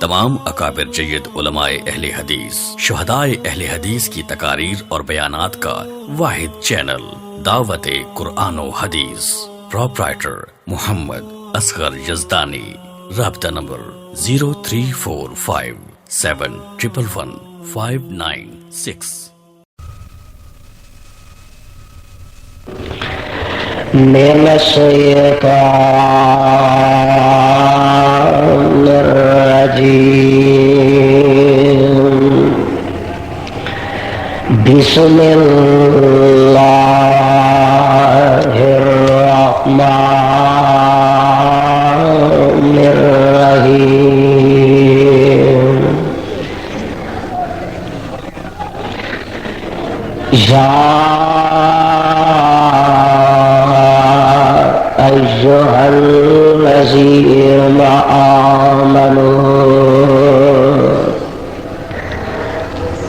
تمام اکابر جید علماء اہل حدیث، شہدائے اہل حدیث کی تقاریر اور بیانات کا واحد چینل دعوت قرآن و حدیث، پروپرائٹر محمد اصغر یزدانی، رابطہ نمبر 0345711596۔ من الشيطان الرجيم بسم الله الرحمن الرحيم أيها الذين آمنوا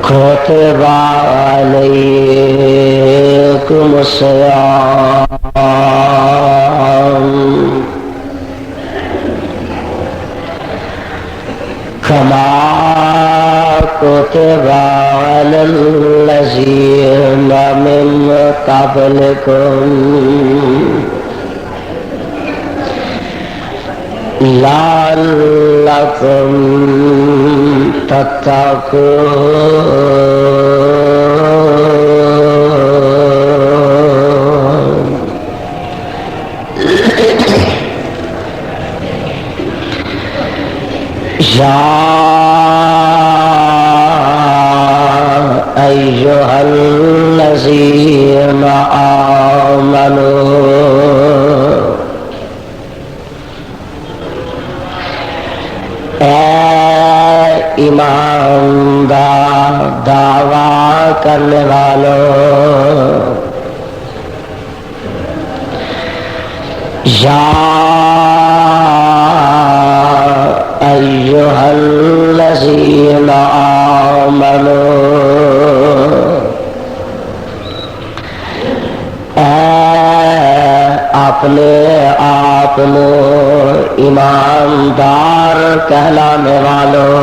كتب عليكم الصيام كما كتب على الذين من قبلكم لعلكم تتقون يا أيها الذين آمنوا ایماندار دعویٰ کرنے والوں، یا ایھا الذین آمنوا، اپنے آپ کو ایماندار کہلانے والوں،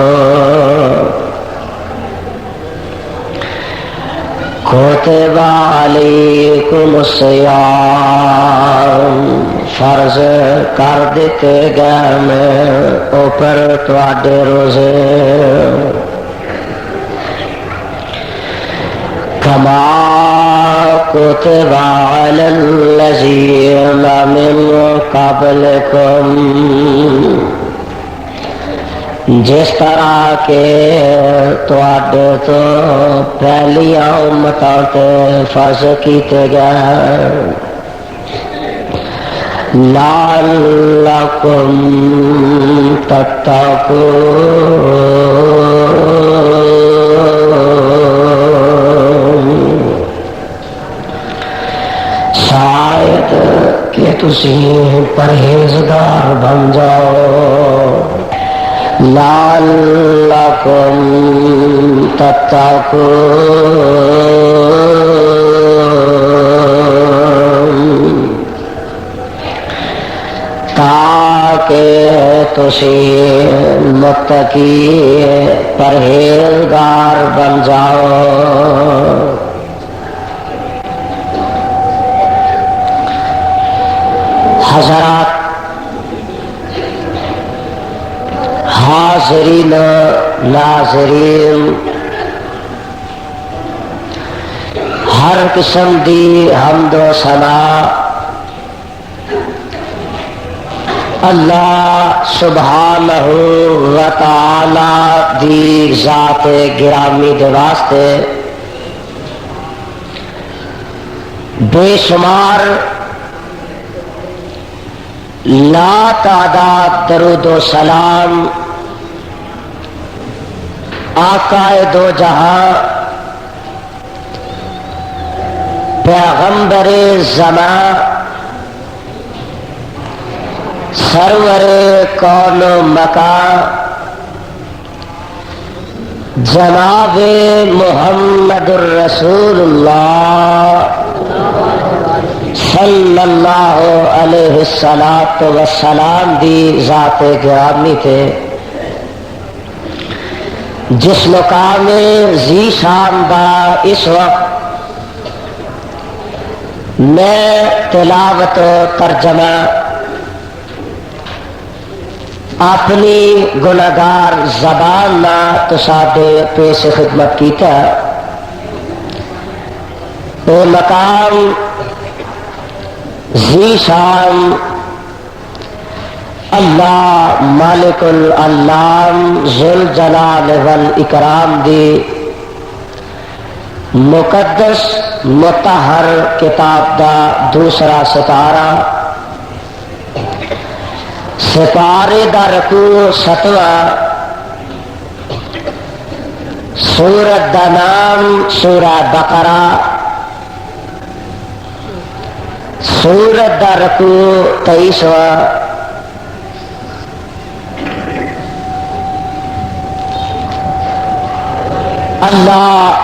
کتب علیکم الصیام، فرض کر دیتے گئے میں اوپر تواڈے روزے، کما کتب علی الذین من قبلکم، جس طرح کہ تواڈے تو پہلیاں امتاں تے فرض کیتے گئے، لعلکم تتقون، شاید کہ تسی پرہیزگار بن جاؤ، لعلکم تتقون، تاکہ تسی متقی پرہیزگار بن جاؤ۔ حضرات، حاضرین ناظرین، ہر قسم دی حمد و ثنا اللہ سبحانہ و تعالی دی ذات گرامی دے واسطے بے شمار لا تعداد درود و سلام آقا دو جہاں پیغمبر زمان سرور کون و مکان جناب محمد الرسول اللہ صلی اللہ علیہ الصلاۃ والسلام دی ذات گرامی تے جس مقام ذی شان دا اس وقت میں تلاوت و ترجمہ اپنی گناہگار زبان نہ تصادے پیش خدمت کیتا وہ مقام ذی شان اللہ مالک العلام ذوالجلال والاکرام دی مقدس مطہر کتاب دا دوسرا ستارہ ستارے دا رکوع 7واں سورت دا نام سورہ بقرہ سورت دا رکوع 23واں اللہ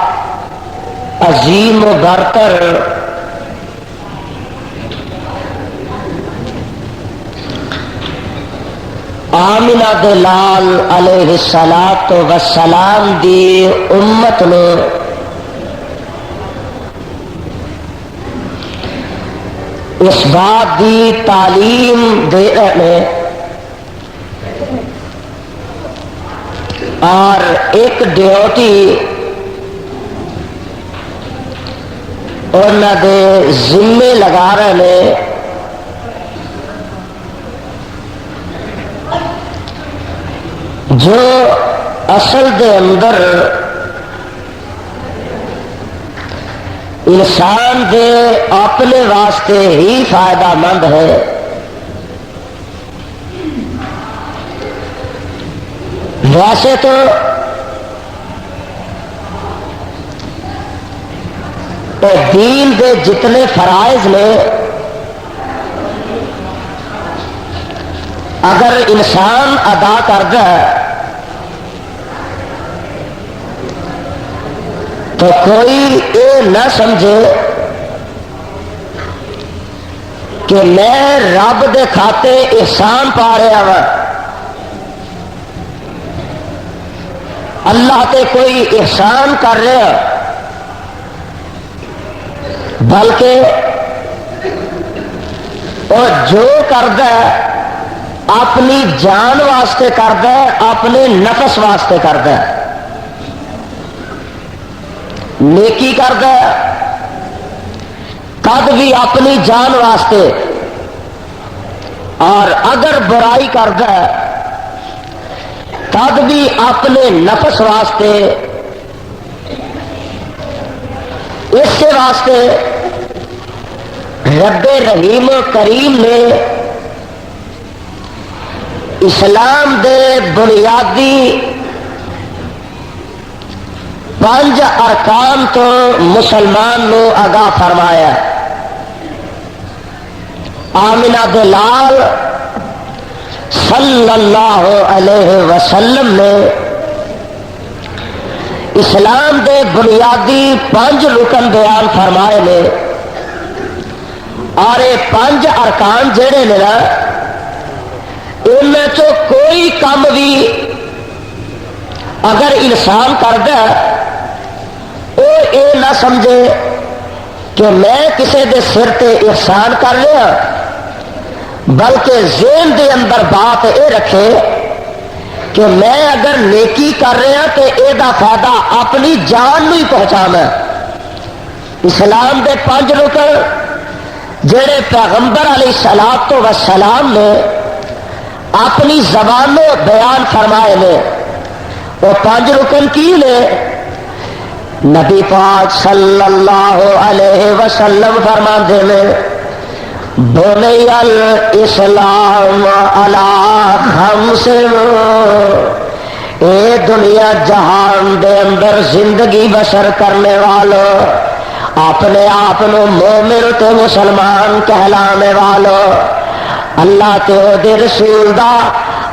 عظیم و برتر آمنہ دے لال علیہ الصلاۃ والسلام دی امت نے اس بات دی تعلیم دے رہے اور ایک ڈیوٹی انہوں دے ذمے لگا رہے جو اصل دے اندر انسان دے اپنے واسطے ہی فائدہ مند ہے، ویسے تو دین دے جتنے فرائض نے اگر انسان ادا کرتا ہے تو کوئی یہ نہ سمجھے کہ میں رب دے کھاتے احسان پا رہا وا، اللہ تے کوئی احسان کر رہا، بلکہ اور جو کرتا ہے اپنی جان واسطے کرتا ہے، اپنے نفس واسطے کرتا ہے، نیکی کرتا ہے تد بھی اپنی جان واسطے، اور اگر برائی کرتا ہے تد بھی اپنے نفس واسطے۔ اس کے واسطے رب رحیم کریم نے اسلام دے بنیادی 5 ارکان تو مسلمان نو آگاہ فرمایا۔ آمنہ دے لال صلی اللہ علیہ وسلم نے اسلام دے بنیادی 5 رکن بیان فرمائے نے، اور یہ 5 ارکان جڑے نے نا ان میں تو کوئی کام بھی اگر انسان کرتا ہے وہ یہ نہ سمجھے کہ میں کسی دے سر تے احسان کر رہا، بلکہ ذہن دے اندر بات یہ رکھے کہ میں اگر نیکی کر رہا تو یہ فائدہ اپنی جان نو ہی پہنچانا۔ اسلام دے 5 رکن جڑے پیغمبر علیہ الصلوۃ والسلام نے اپنی زبانوں بیان فرمائے نے، وہ 5 رکن کی نے؟ نبی پاک صلی اللہ علیہ وسلم فرماتے ہیں بنی الاسلام علی 5، اے دنیا جہان دے اندر زندگی بسر کرنے والوں، اپنے آپ مومن تے مسلمان کہلانے والوں، اللہ تے دے رسول دا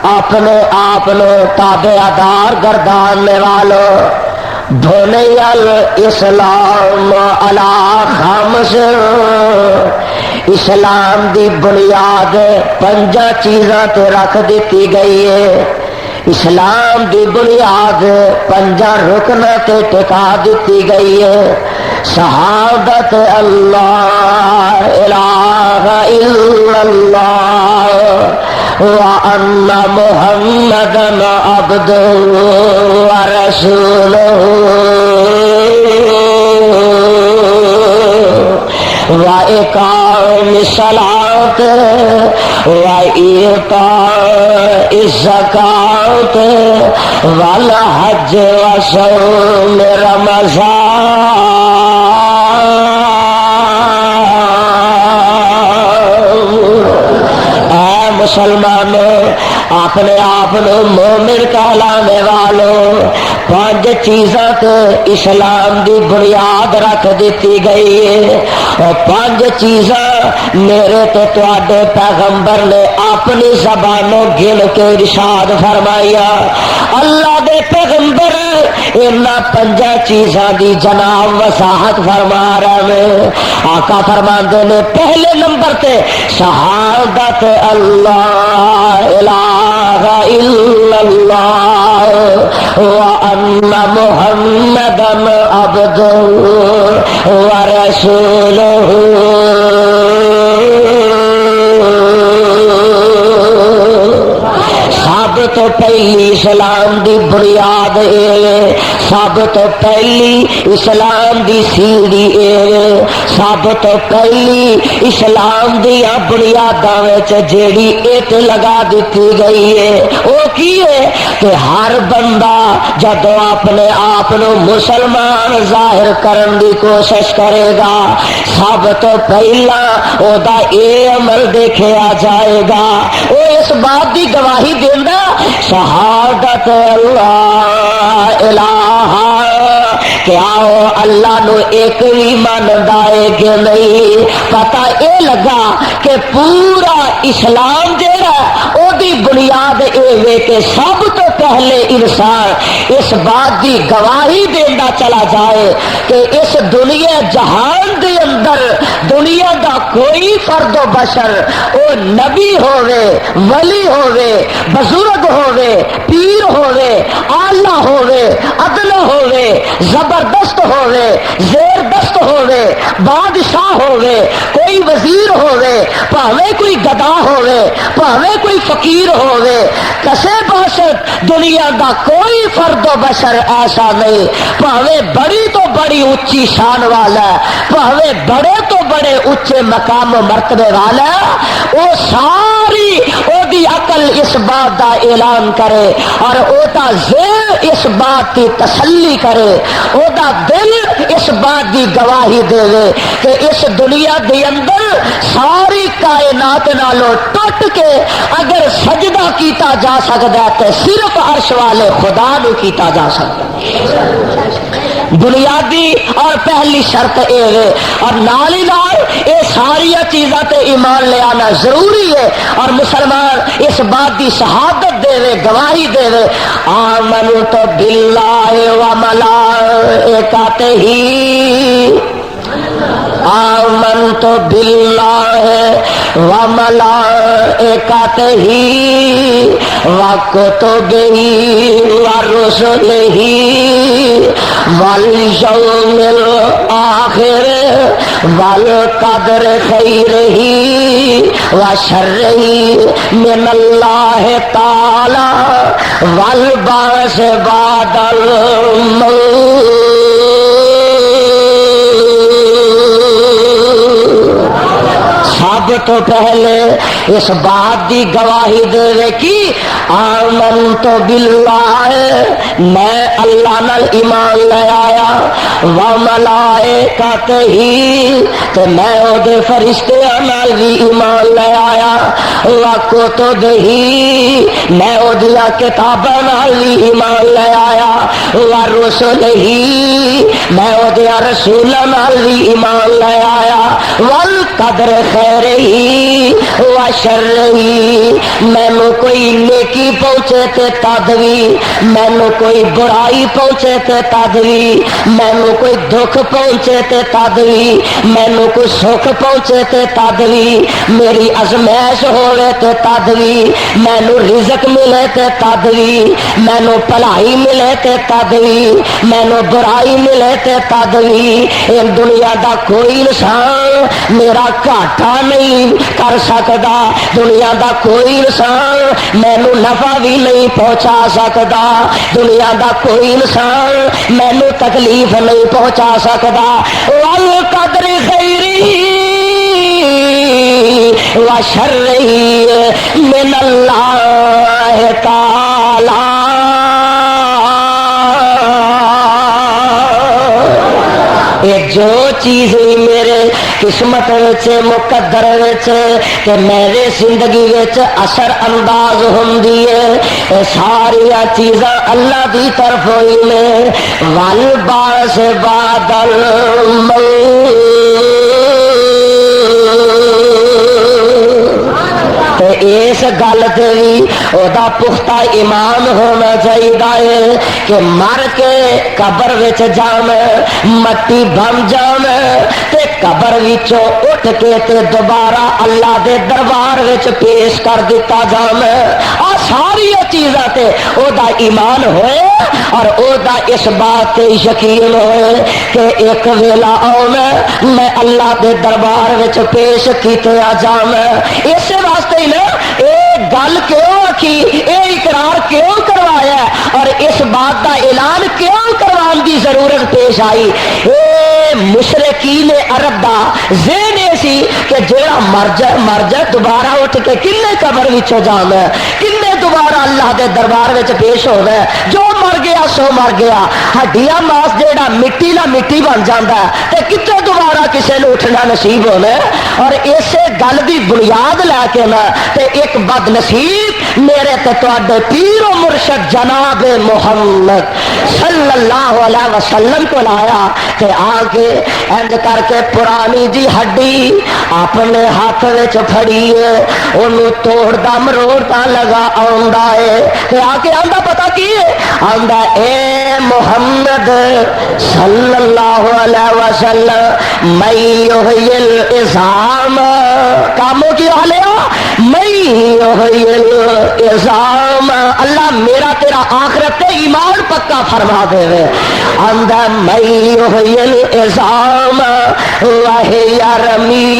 اپنے آپ تابعدار گرداننے والوں، بنی الاسلام علی 5، اسلام دی بنیاد 5 چیزاں تے رکھ دیتی گئی ہے۔ اسلام دی بنیاد 5 رکن تے ٹکا دیتی گئی ہے. شہادت اللہ الہ الا اللہ وان محمدا عبدہ ورسولہ وإقام الصلاة وإيتاء الزكاة والحج وصوم رمضان. اے مسلمانوں، اپنے آپ مومن کہلانے والوں، 5 چیزاں تو اسلام دی بنیاد رکھ دیتی گئی ہے. اور 5 چیزاں میرے تے تواڈے پیغمبر نے اپنی زبانوں گن کے ارشاد فرمایا. اللہ دے پیغمبر انہاں 5 چیزاں دی جناب وضاحت فرما رہے ہیں. آقا فرماندے نے پہلے نمبر تے شہادت اللہ الہ الا اللہ وان محمدا عبدہ ورسولہ. سب تو پہلی اسلام دی بنیاد ہے، سب تو پہلی اسلام دی سیڑھی ہے، سب تو پہلی اسلام دی بنیاداں وچ جیڑی اٹ لگا دیتی گئی ہے وہ کی ہے کہ ہر بندہ جدو اپنے آپ مسلمان ظاہر کرن دی کوشش کرے گا، سب تو پہلا او دا اے عمل دیکھا جائے گا، وہ اس بات دی گواہی دینا شہادت اللہ الہ کہ آؤ اللہ نو ایک بھی مندا ہے کہ نہیں. پتہ اے لگا کہ پورا اسلام جیڑا او دی بنیاد اے وے کہ سب تو پہلے انسان اس بات دی گواہی دینا چلا جائے کہ اس دنیا جہان دے اندر دنیا دا کوئی فرد و بشر او نبی ہووے، ولی ہووے، بزرگ ہووے، پیر ہووے، آلہ ہووے، عدل ہووے، زبردست ہووے، زیر دست ہووے، بادشاہ ہووے، کوئی وزیر ہووے، پاوے کوئی گدا ہووے، پاوے کوئی فقیر ہووے، کسے باشد دنیا دا کوئی فرد و بشر ایسا نہیں، پاوے بڑی تو بڑی اونچی شان والا ہے، پاوے بڑے تو بڑے اونچے مقام و مرتبے والا ہے، وہ ساری او دی عقل اس بات دا اعلان کرے اور او دا ذہن اس بات کی تسلی کرے، او دا دل اس بات دی گواہی دے کہ اس دنیا دے اندر ساری کائنات نالوں ٹوٹ کے اگر سجدہ کیتا جا سکتا ہے تو صرف عرش والے خدا نو کیتا جا سکتا ہے. بنیادی اور پہلی شرط اے ہے اور نال ہی نال اے ساری چیزاں تے ایمان لے آنا ضروری ہے اور مسلمان اس بات دی شہادت دے گواہی دے آمنت باللہ و ملائکتہ آمنت باللہ و ملائکتہ و کتبہ و رسلہ والیوم الآخر والقدر خیرہ و شرہ من اللہ تعالی والبعث بعد الموت. سب تو پہلے اس بات دی گواہی دے کی آمنت باللہ میں اللہ نال ایمان لے آیا و ملائکتہ تے میں او دے فرشتیاں نال بھی ایمان لے آیا و کتبہ میں او دیا کتاباں نال بھی ایمان لے آیا و رسلہ میں او دیا رسولاں نال بھی ایمان لے آیا والقدر خیرہ خیری و شرری، مینو کوئی نیکی پہنچے تے تد بھی، مینو کوئی برائی پہنچے تے تد بھی، مینو کوئی دکھ پہنچے تے تد بھی، مینو کوئی سکھ پہنچے تے تد بھی، میری ازمائش ہوئے تے تد بھی، مینو رزق ملے تے تد بھی، مینو بھلائی ملے تے تد بھی، مینو برائی ملے تے تد بھی، ان دنیا دا کوئی انسان میرا گھاٹا نہیں کر سکتا، دنیا دا کوئی انسان مینو نفع بھی نہیں پہنچا سکتا، دنیا دا کوئی انسان مینو تکلیف نہیں پہنچا سکتا۔ والقدر خیری و شرری من اللہ تعالی، جو چیز میرے قسمت مقدر کہ میرے زندگی اثر انداز ہوندی ہے، ساری چیزاں اللہ دی طرف ہوئی نے۔ والبعث بعد الموت، اس گل تے بھی اودا پختہ ایمان ہونا چاہیے کہ مر کے قبر وچ جانا، مٹی بن جانا تے قبر وچوں اٹھ کے تے دوبارہ اللہ دے دربار وچ پیش کر دیتا جانا۔ آ ساری چیزاں تے اودا ایمان ہوئے اور اودا اس بات تے یقین ہوئے کہ ایک ویلا آنا میں اللہ دے دربار وچ پیش کیتے جانا۔ اس واسطے نا اے گل کیوں آکھی، اے اقرار کیوں کروایا اور اس بات کا اعلان کیوں کروان کی ضرورت پیش آئی؟ اے مشرکین عرب دا ذہن یہ سی کہ جیڑا مر جائے دوبارہ اٹھ کے کنے قبر وچوں جانا ہے، کنے دوبارہ اللہ دے دربار وچ پیش ہونا ہے، جو مر گیا سو مر گیا، ہڈیاں ماس جیڑا مٹی نہ مٹی بن جاتا ہے تے کتے دوبارہ کسے نے اٹھنا نصیب ہونا ہے۔ اور اسے گل دی بنیاد لے کے نا تے ایک بد نصیب میرے تے تواڈے پیر و مرشد جناب محمد صلی اللہ علیہ وسلم کو لایا تے آ کے انج کر کے پرانی جی ہڈی اپنے ہاتھ وچ پھڑی ہے، انہوں توڑ دا مروڑتا لگا آندا ہے تے آ کے آندا پتہ کی ہے؟ آندا اے محمد صلی اللہ علیہ وسلم میں یحیی العظام، کاموں کی حالیہ میں یحیی العظام، اللہ میرا تیرا آخرت ایمان پکا فرما دے وے۔ اندر میں یحیی العظام وہی رمیم،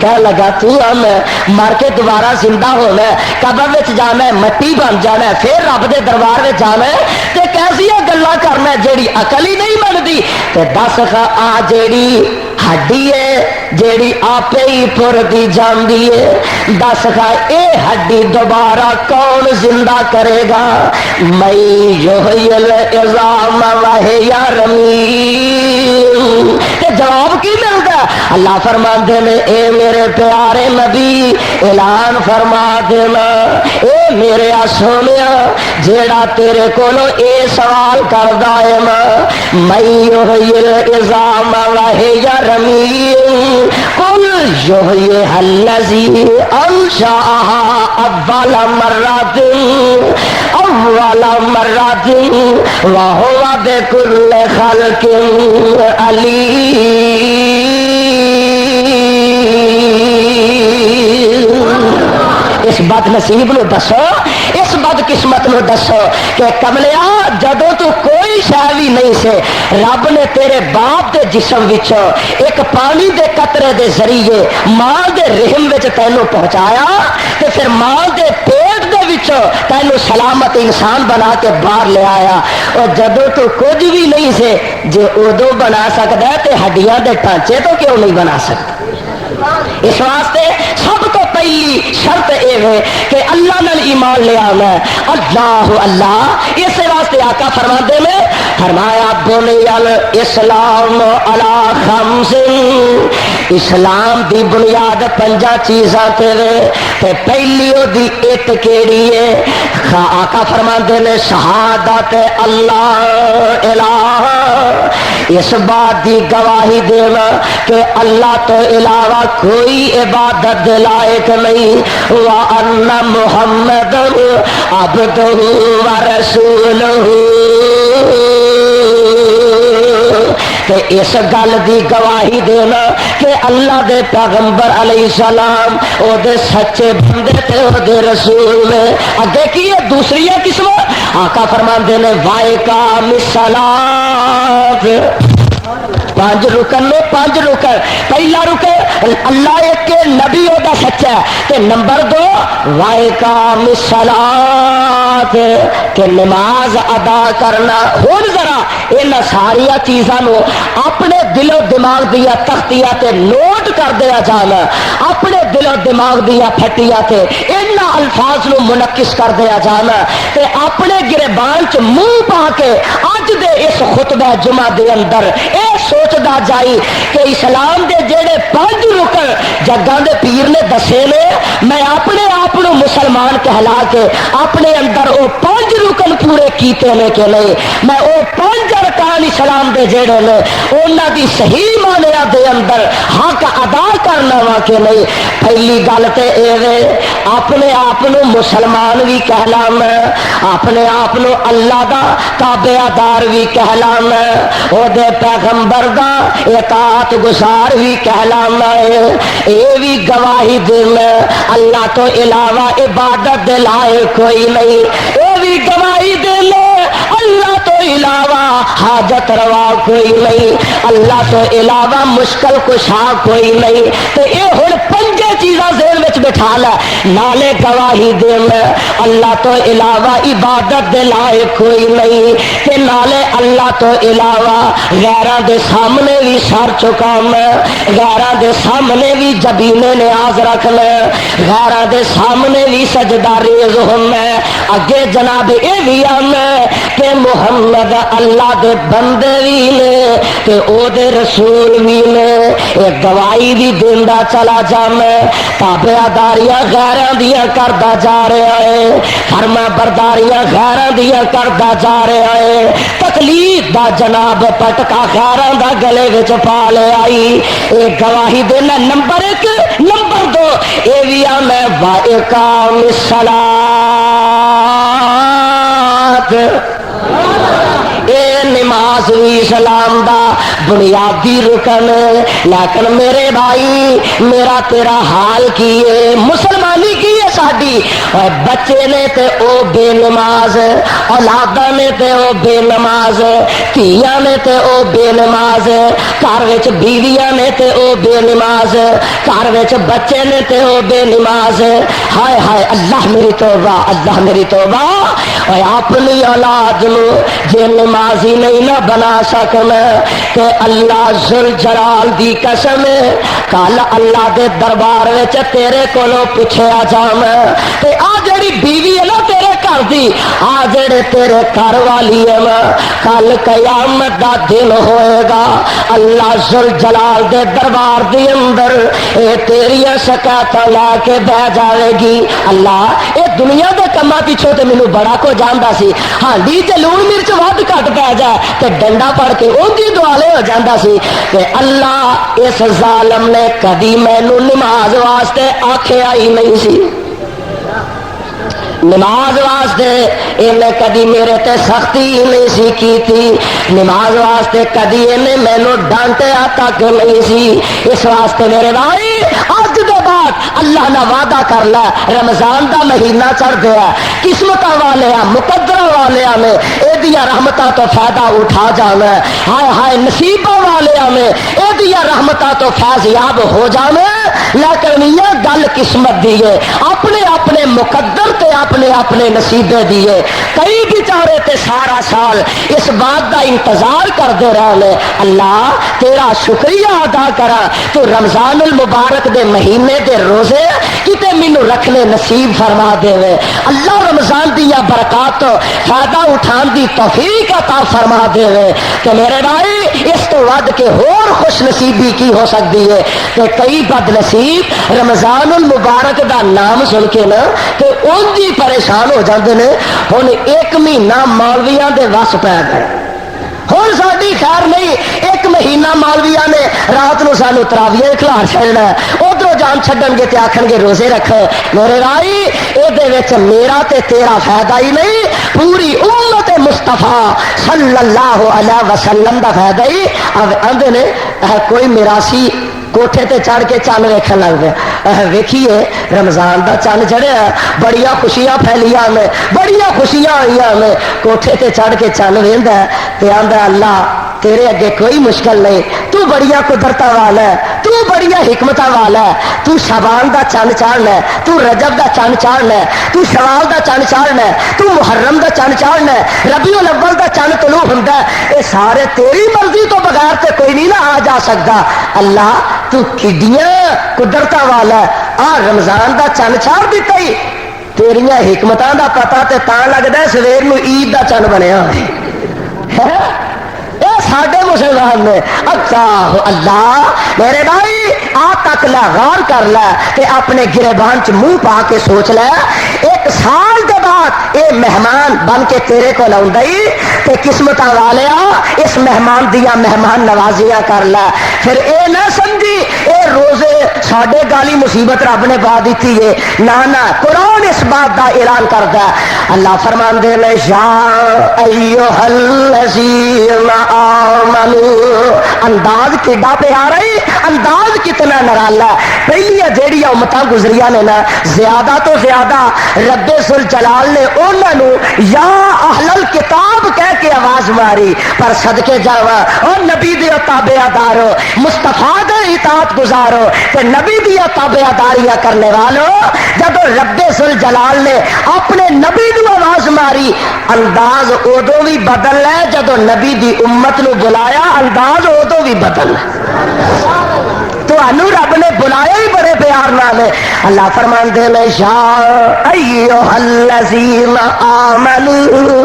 کہہ لگا تو میں مر کے دوبارہ زندہ ہونا ہے، قبر وچ جانا ہے، مٹی بن جانا ہے، پھر رب دے دربار وچ جانا ہے تے کیسیاں گلاں کرنا ہے جیڑی عقل ہی نہیں بنتی؟ تے دس آ جیڑی ہڈی ہے جیڑی آپے ہی پھردی جاندی ہے، دس اے ہڈی دوبارہ کون زندہ کرے گا؟ میں یحیی العظام وہی رمیم، تے جواب کی ملتا؟ اللہ فرماندے نے اے میرے پیارے نبی اعلان فرما دینا، اے میرے سونیا جیڑا تیرے کولو اے سوال کردا ہے میں یحیی العظام وہی رمیم، قل یحییھا الذی انشأھا اول مرۃ وہو بکل خلق علیم۔ اس بد نصیب نو دسو، اس بد قسمت نو دسو کہ کملیا جدو تو کوئی شے بھی نہیں سے، رب نے تیرے باپ دے جسم وچوں ایک پانی دے قطرے دے ذریعے ماں دے رحم وچ تینوں پہنچایا تے پھر ماں دے پیٹ دے وچوں تینوں سلامت انسان بنا کے باہر لے آیا۔ اور جدو تو کچھ بھی نہیں سے، جے ادو بنا سکتا ہے تے ہڈیاں دے ٹانچے تو کیوں نہیں بنا سکتا؟ اس واسطے سب تو پہلی شرط یہ ہے کہ اللہ نال ایمان لے آنا ہے، اللہ اللہ۔ اس واسطے آقا فرماندے میں فرمایا بنی الاسلام علی خمس، اسلام دی بنیاد 5 چیزاں تے تے پہلی او دی ایک کیڑی ہے؟ آقا فرماندے نے شہادت اللہ الہ، اس بات دی گواہی دینا کہ اللہ تو علاوہ کوئی عبادت دے لائق نہیں، وَأَنَّ مُحَمَّدًا عَبْدُهُ وَرَسُولُهُ، کہ اس گل دی گواہی دینا کہ اللہ دے پیغمبر علیہ السلام او دے سچے بندے تے او دے رسول نے۔ اگے کی ہے دوسری قسم؟ آقا فرماندے نے وَإِقَامِ الصَّلَاةِ، 5 رکن نے 5 رکن۔ پہلا رکن اللہ ایک کے نبی ہوتا سچا ہے، تے نمبر 2 وَإِقَامِ الصَّلَاةِ، کہ نماز ادا کرنا۔ ہن ذرا ان ساری چیزاں نو اپنے دل و دماغ دیا تختیاں تے نوٹ کر دیا جانا، اپنے دل و دماغ دیا پھٹیاں تے ان الفاظ نو منعکس کر دیا جانا، تے اپنے گربان چ منہ پا کے اج دے اس خطبہ جمعہ دے اندر اے سوچدا جائی کہ اسلام دے جڑے 5 رکن جگاں دے پیر نے دسے نے، میں اپنے آپ نو مسلمان کہلا کے اپنے اندر او 5 رکن پورے کیتے نے کہ نہیں، میں او 5 ارکان اسلام دے جڑے نے انہاں دی صحیح معنی دے اندر حق ادا کرنا وا کہ نہیں۔ پہلی گل تے اے وے اپنے آپ نو مسلمان بھی کہلانا، اپنے آپ نو اللہ دا تابع دار بھی کہلانا، او دے پیغمبر دا اطاعت گزار بھی کہلانا ہے، اے بھی گواہی دینا اللہ تو علاوہ عبادت دے لائق کوئی نہیں، اے بھی گواہی دینا اللہ تو علاوہ حاجت روا کوئی نہیں، اللہ تو علاوہ مشکل کشا کوئی نہیں۔ تو اے ہن 5 چیزاں ذہن وچ بٹھا لے، نالے گواہی دینا اللہ تو علاوہ عبادت دے لائق کوئی نہیں، تے نالے اللہ تو علاوہ غیراں دے سامنے بھی سر چکانا، غیراں دے سامنے بھی جبینے نیاز رکھنا، غیراں دے سامنے بھی سجدہ ریز ہونا۔ اگے جناب اے بھی آنا کہ محمد اللہ دے بندے بھی نے تے او دے رسول بھی نے، اے گواہی بھی دیندا چلا جانا، تابعداریاں غیراں دیاں کردا جا رہا ہے، فرما برداریاں غیراں دیاں کردا جا رہا ہے، تقلید دا جناب پٹکا غیراں دا گلے وچ پا لے آئی، اے گواہی دینا نمبر 1۔ نمبر 2 اے بھی آنا وَإِقَامِ الصَّلَاةِ، اے نماز بھی اسلام دا بنیادی رکن، لیکن میرے بھائی میرا تیرا حال کی ہے، مسلمانی کی ہے ساڈی، بچے نے تے او بے نماز، اولاداں نے تے او بے نماز، دھیاں نے تے او بے نماز، گھر وچ بیویاں نے تے او بے نماز، گھر وچ بچے نے تے او بے نماز۔ ہائے ہائے اللہ میری توبہ، اللہ میری توبہ، اور اپنی اولاد نو جے نمازی نہیں نہ بنا سکنا کہ اللہ ذوالجلال دی قسم کل اللہ دے دربار وچ تیرے کولوں پوچھیا جانا تے آ جڑی بیوی ہے نا تیرے گھر دی، آ جڑے تیرے گھر والی ہے نا، کل قیامت دا دن ہوئے گا، اللہ ذوالجلال دے دربار دی اندر اے تیریاں شکایتاں لا کے بہ جاوے گی۔ اللہ اے دنیا دے کماں پیچھے تے مینوں بڑا کو جاندا سی، ہانڈی تے لون مرچ ود گھٹ پہ جائے تے ڈنڈا پڑ کے اونجی دوالے ہو جاندا سی کہ اللہ اس ظالم نے کدی مینوں نماز واسطے آکھیا ہی نہیں سی، نماز واسطے انہیں کدی میرے تے سختی ہی نہیں سی کی تھی، نماز واسطے کدی انہیں مینوں ڈانٹیا تک نہیں سی۔ اس واسطے میرے بھائی اج دے بعد اللہ نہ وعدہ کر لے، رمضان دا مہینہ چڑھ گیا، قسمتاں والے مقدرہ والے نے اے دیا رحمتاں تو فائدہ اٹھا جانا، ہائے ہائے نصیباں والے نے اے دیا رحمتاں تو فیض یاب ہو جانا، لیکن یہ گل قسمت دی ہے، اپنے اپنے مقدر تے اپنے اپنے نصیبے دیے۔ کئی بیچارے تے سارا سال اس بات دا انتظار کرتے رہے، اللہ تیرا شکریہ ادا کرا تو رمضان المبارک دے مہینے دے روزے کتے مینوں رکھنے نصیب فرما دے، اللہ رمضان دیا برکات فائدہ اٹھان دی توفیق عطا فرما دے۔ کہ میرے بھائی اس تو ود کے ہور خوش نصیبی کی ہو سکتی ہے کہ کئی بد نصیب رمضان المبارک دا نام سن کے نا کہ انج ہی پریشان ہو جاتے ہیں. ہن ایک مہینہ مولویاں دے وس پی گئے. ہوں ساری خیر نہیں. ایک مہینہ مولویا نے رات نو سانو تراویح کھلار چھڑنا ادھر جان چھڈن گے تے آکھن گے روزے رکھ. میرے رائی یہ میرا تے تیرا فائدہ ہی نہیں پوری امت مصطفیٰ صلی اللہ علیہ وسلم دا فائدہ ہی. اب آندے نے کوئی میراسی کوٹھے تے چڑھ کے چند ویکھن لگ پیا. ویکھیے رمضان دا چند چڑھیا بڑیاں خوشیاں پھیلیاں میں بڑیاں خوشیاں آئیاں میں. کوٹھے تے چڑھ کے چند ویندا تے آندا اللہ تیرے اگے کوئی مشکل نہیں. تو بڑیا قدرت والا ہے تو بڑیا حکمت والا ہے. تو شعبان دا چند چاڑنا ہے تو رجب دا چند چاڑنا ہے تو شوال دا چند چاڑنا ہے تو محرم دا چند چاڑنا ہے ربیع الاول دا چند طلوع ہوندا ہے. اے سارے تیری مرضی تو بغیر تے کوئی نہیں نہ آ جا سکتا. اللہ تو کڈیاں قدرت والا ہے. آ رمضان دا چند چاڑ دیتا ہی تیریاں حکمتاں دا پتہ تے تاں لگدا ہے سویر نو عید دا چند بنیا ہے. ساڈے مسلمان نے اچھا اللہ میرے بھائی آ تک لے غور کر لے تے اپنے گریبان چ منہ پا کے سوچ لے ایک سال دے بعد اے مہمان بن کے تیرے کو لاؤندی تے قسمت والیا اس مہمان دیا مہمان نوازیاں کر لے. پھر اے نہ سمجھی اے روزے ساڈے گالی مصیبت رب نے پا دیتی ہے. نہ قرآن اس بات دا اعلان کردا ہے. اللہ فرماندے نے یا ایھا الذین انداز کیڈا پیارا ہے انداز کتنا نرالا. پہلیا جیڑی امتاں گزریاں نے نا زیادہ تو زیادہ رب ذوالجلال نے انہاں نو یا اہل الکتاب کہہ کے آواز ماری. پر صدقے جاواں اور نبی دے تابعدارو مصطفیٰ دے اطاعت گزارو تے نبی دی تابعداریاں کرنے والوں جب رب ذوالجلال نے اپنے نبی نو آواز ماری انداز ادو بھی بدل ہے جدو نبی دی امت نو بلایا انداز ادو بھی بدل تو رب نے بلایا ہی بڑے پیار نال. اللہ فرماندے نے یا ایھا الذین آمنوا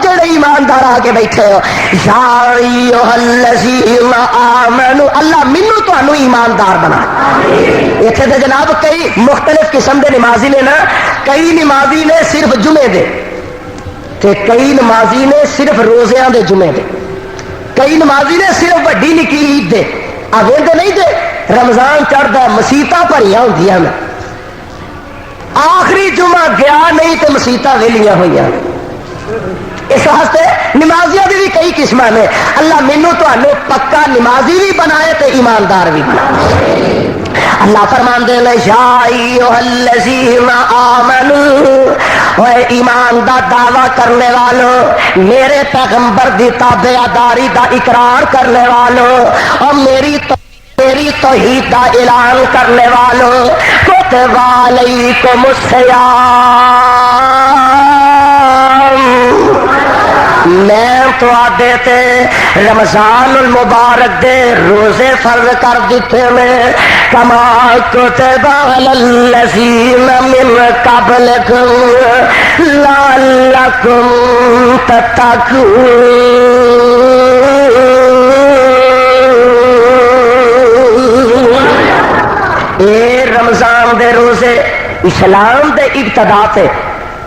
جڑے ایماندار آ کے بیٹھے ہو یا ایھا الذین آمنوا اللہ مینوں تانوں ایماندار بنا. اتنے تو جناب کئی مختلف قسم دے نمازی نے نا کئی نمازی نے صرف جمعے دے تے کئی نمازی نے صرف روزیاں دے جمعے دے کئی نمازی نے صرف وڈی نکی عید دے. آویندے نہیں دے رمضان چڑھدا مسیتاں بھریاں ہوندیاں نے آخری جمعہ گیا نہیں تے مسیتاں ویلیاں ہوئیاں. اس واسطے نمازیاں بھی کئی قسم نے. اللہ مینوں تانوں پکا نمازی بھی بنائے تے ایماندار بھی بنائے. اللہ فرماندے نے یا ایھا الذین آمنوا اے ایمان دا دعویٰ کرنے والوں میرے پیغمبر دی تابعداری دا اقرار کرنے والوں اور میری توحید دا اعلان کرنے والوں کتب علیکم الصیام میں تو آدھے تے رمضان المبارک دے روزے فرض کر دیتے میں کما کتب علی الذین من قبلکم لعلکم تتقون. اے رمضان دے روزے اسلام دے ابتدا تے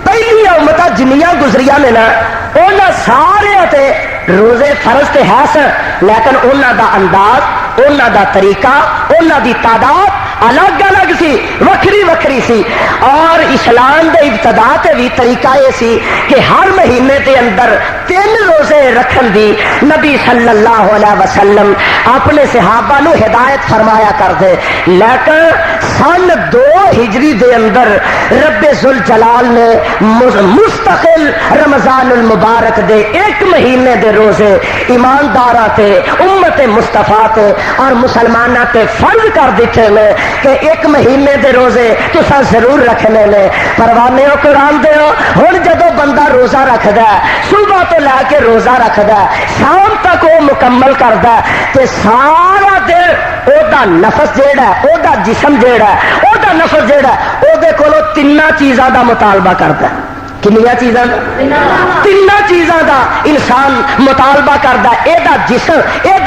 پہلی امتاں جنیاں گزریاں نے نا انہاں سارے تے روزے فرض تے ہے سن لیکن انہاں دا انداز انہاں دا طریقہ انہاں دی تعداد الگ الگ سی وکری وکری سی. اور اسلام دے ابتدا تے بھی طریقہ یہ سی کہ ہر مہینے دے اندر 3 روزے رکھن دی نبی صلی اللہ علیہ وسلم اپنے صحابہ نو ہدایت فرمایا کر دے. لیکن سن 2 ہجری دے اندر رب ذوالجلال نے مستقل رمضان المبارک دے 1 مہینے دے روزے ایمانداراں تے امت مصطفیٰ تے اور مسلماناں تے فرض کر دیتے ہیں کہ 1 مہینے دے روزے تساں ضرور رکھنے نے. پروانے ہو قرآن دے ہو ہن جدو بندہ روزہ رکھدا ہے صبح تو لے کے روزہ رکھدا ہے شام تک وہ مکمل کردا ہے تے سارا دن او دا نفس جیڑا ہے او دا جسم جیڑا ہے او دا نفس جیڑا ہے او دے کولو 3 چیزاں دا مطالبہ کردا ہے. کنیا چیزاں تین چیزاں دا انسان مطالبہ کرتا ہے، یہ جسم یہ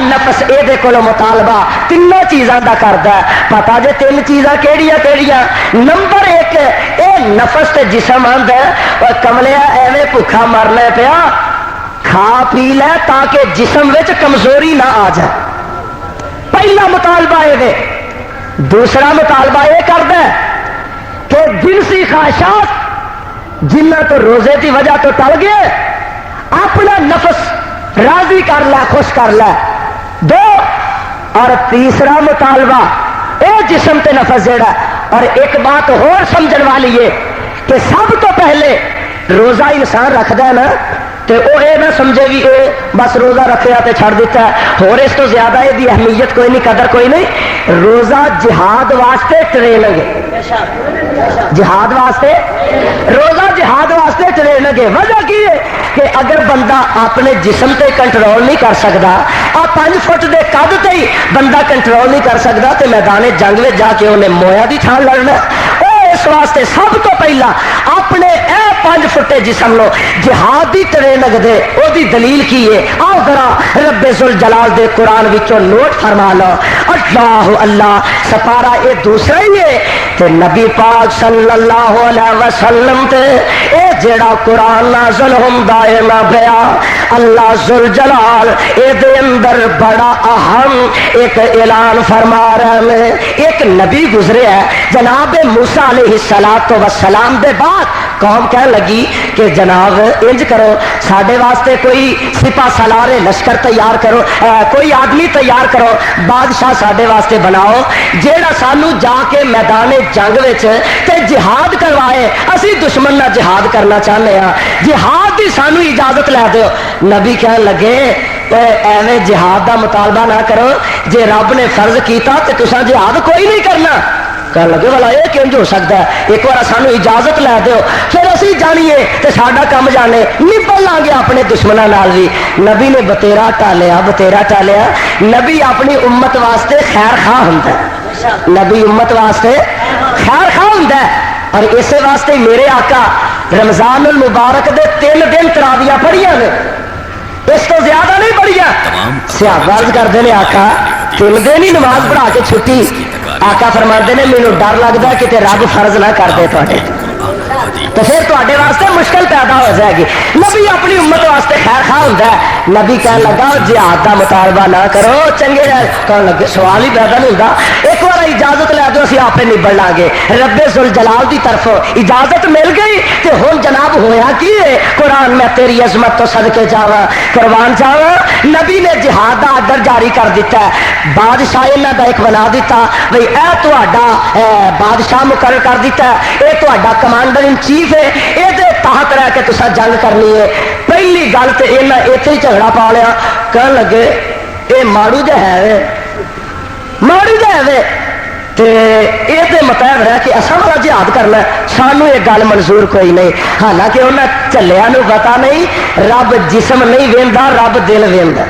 نفس یہ کولو مطالبہ تینوں چیزاں دا کرتا ہے۔ پتا جے تین چیزاں کیڑیاں کیڑیاں؟ نمبر ایک یہ نفس تے جسم آندا ہے اور کملیا ایویں بھوکا مرنا پیا، کھا پی لے تاکہ جسم وچ کمزوری نہ آ جائے، پہلا مطالبہ یہ۔ دوسرا مطالبہ یہ کرتا ہے کہ جنسی خواہشات جنہ تو روزے کی وجہ تو ٹل گئے، اپنا نفس راضی کر لے، خوش کر لے۔ دو اور تیسرا مطالبہ اے جسم تے نفس جیڑا۔ اور ایک بات اور سمجھن والی ہے کہ سب تو پہلے روزہ انسان رکھدا ہے نا تے وہ یہ نہ سمجھے بھی اے بس روزہ رکھیا تے چھڑ دیتا ہے، اور اس تو زیادہ یہ دی اہمیت کوئی نہیں، قدر کوئی نہیں۔ روزہ جہاد واسطے ٹریننگ ہے، جہاد واسطے روزہ جہاد واسطے ٹریننگ ہے۔ وجہ کی ہے کہ اگر بندہ اپنے جسم تے کنٹرول نہیں کر سکتا، آ 5 فٹ دے قد تے ہی بندہ کنٹرول نہیں کر سکتا تے میدان جنگ میں جا کے انہیں مویا دی تھان لڑنا۔ اس واسطے سب تو پہلا اپنے اے 5 فٹے جسم لو جہاد دی ٹریننگ دے۔ او دی دلیل کی ہے، آؤ ذرا رب ذوالجلال دے قرآن وچوں نوٹ فرما لو۔ اللہ اللہ سپارہ اے دوسرا ہی ہے تے نبی پاک صلی اللہ علیہ وسلم تے اے جڑا قرآن نازل ہوندا ہے نہ پیا، اللہ ذوالجلال اے دے اندر بڑا اہم ایک اعلان فرما رہا ہے۔ ایک نبی گزرے ہے جناب موسیٰ علیہ السلام دے بعد قوم کہنے لگی کہ جناب انج کرو، ساڈے واسطے کوئی سپاہ سالار لشکر تیار کرو، کوئی آدمی تیار کرو، بادشاہ ساڈے واسطے بناؤ جیڑا سانو جا کے میدان جنگ وچ تے جہاد کروائے۔ اسی دشمن نہ جہاد کرنا چاہتے ہیں، جہاد دی سانو اجازت لے دیو۔ نبی کہنے لگے ایویں جہاد دا مطالبہ نہ کرو، جے رب نے فرض کیتا تے تساں جہاد کوئی نہیں کرنا۔ کہنے لگے والا یہ کنج ہو سکتا ہے، ایک بار سانو اجازت لے دیو پھر اسی جانیے تے ساڈا کم جانے، نبل لیں گے اپنے دشمنوں نال بھی۔ نبی نے بتیرا ٹالیا نبی اپنی امت واسطے خیر خواہ ہوندا ہے، نبی امت واسطے خیر خواہ ہوندا ہے۔ اور اسی واسطے میرے آقا رمضان المبارک دے 3 دن تراویاں پڑھیاں نے، اس تو زیادہ نہیں پڑھیاں۔ صحابہ عرض کرتے ہیں آقا 3 دن ہی نماز پڑھا کے چھٹی۔ آقا فرماتے ہیں مینوں ڈر لگتا ہے کہ رب فرض نہ کر دے تواڈے تو پھر تواڈے واسطے مشکل پیدا ہو جائے گی۔ نبی اپنی امت واسطے خیر خواہ ہوندا ہے۔ نبی کہنے لگا جہاد دا مطالبہ نہ کرو، چنگے کہنے لگے سوال ہی پیدا نہیں ہوتا، ایک بار اجازت لے دو اسی آپ نبڑ لاں گے۔ رب ذوالجلال دی طرف اجازت مل گئی تے ہن جناب ہویا کی ہے؟ قرآن میں تیری عظمت تو صدقے جاواں قربان جاواں۔ نبی نے جہاد دا آرڈر جاری کر دیتا ہے، بادشاہ انہاں دا ایک بنا دیتا بھئی اے تہاڈا بادشاہ مقرر کر دیتا ہے، اے تہاڈا کمانڈر ان چیف ہے، اے دے تحت رہ کے تساں جنگ کرنی ہے۔ پہلی گل تے انہاں ایتھے ہی جھگڑا پا لیا، کہن لگے اے ماڑو جہ ہے ماڑو جہ ہے تے اے تے متعب رہ کہ اساں والا جہاد کرنا ہے، سانو یہ گل منظور کوئی نہیں۔ حالانکہ انہاں چلیا نو پتا نہیں رب جسم نہیں ویندا، رب دل ویندا،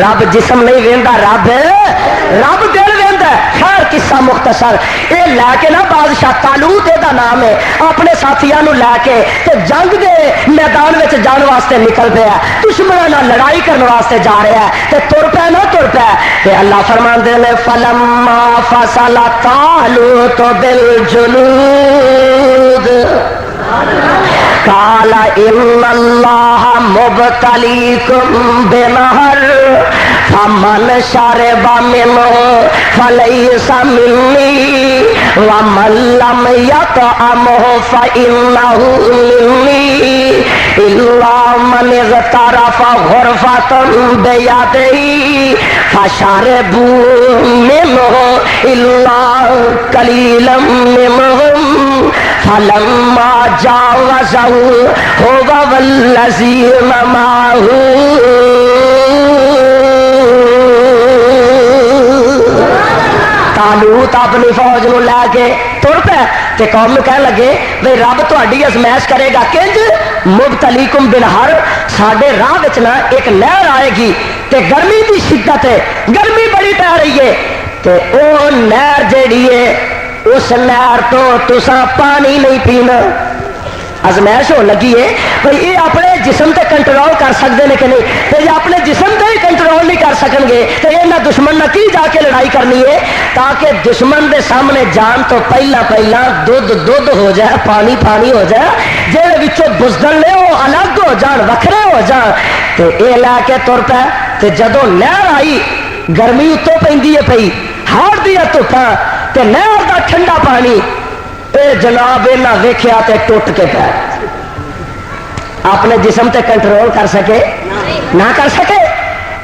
رب جسم نہیں ویندا، رب دل ویندا۔ خیر قصہ مختصر اے لے کے نا بادشاہ طالوت دا نام ہے، اپنے ساتھیاں نو لے کے تے جنگ دے میدان وچ جان واسطے نکل پیا، دشمناں نال لڑائی کرنے واسطے جا رہا ہے تے تر پیا تے اللہ فرماندے نے فلما فصل طالوت بالجنود قال ان اللہ مبتلیکم بنہر فمن شرب منہ فلیس منی ومن لم یطعمہ فإنہ منی الا من اغترف غرفۃ بیدہ فشربوا منہ الا قلیلا منہم فلما جاوزہ هو والذین معہ طالوت اپنی فوج نو لے کے تر پے تے قوم نو کہنے لگے بھئی رب تہاڈی ازمائش کرے گا کنج مبتلیکم بنہر، ساڈے راہ وچ نا ایک نہر آئے گی تے گرمی دی شدت ہے، گرمی بڑی پے رہی ہے تے او نہر جیڑی ہے اس نہر تو تساں پانی نہیں پینا، ازمائش ہو لگی ہے بھائی یہ اپنے جسم تے کنٹرول کر سکتے ہیں کہ نہیں، تو یہ اپنے جسم تے ہی کنٹرول نہیں کر سکن گے تو یہ نہ دشمن نہ کی جا کے لڑائی کرنی ہے، تاکہ دشمن دے سامنے جان تو پہلا دودھ ہو جائے، پانی ہو جائے، جہاں بچوں بزدل نے وہ الگ ہو جان، وکھرے ہو جان، تو یہ لا کے تر پہ تے جدو نہر آئی گرمی اتوں پی ہے پئی ہار دیا دھوپاں تے نہر دا ٹھنڈا پانی اے جناب نہ ویکھیا تے ٹوٹ کے پہ اپنے جسم تے کنٹرول کر سکے نہ کر سکے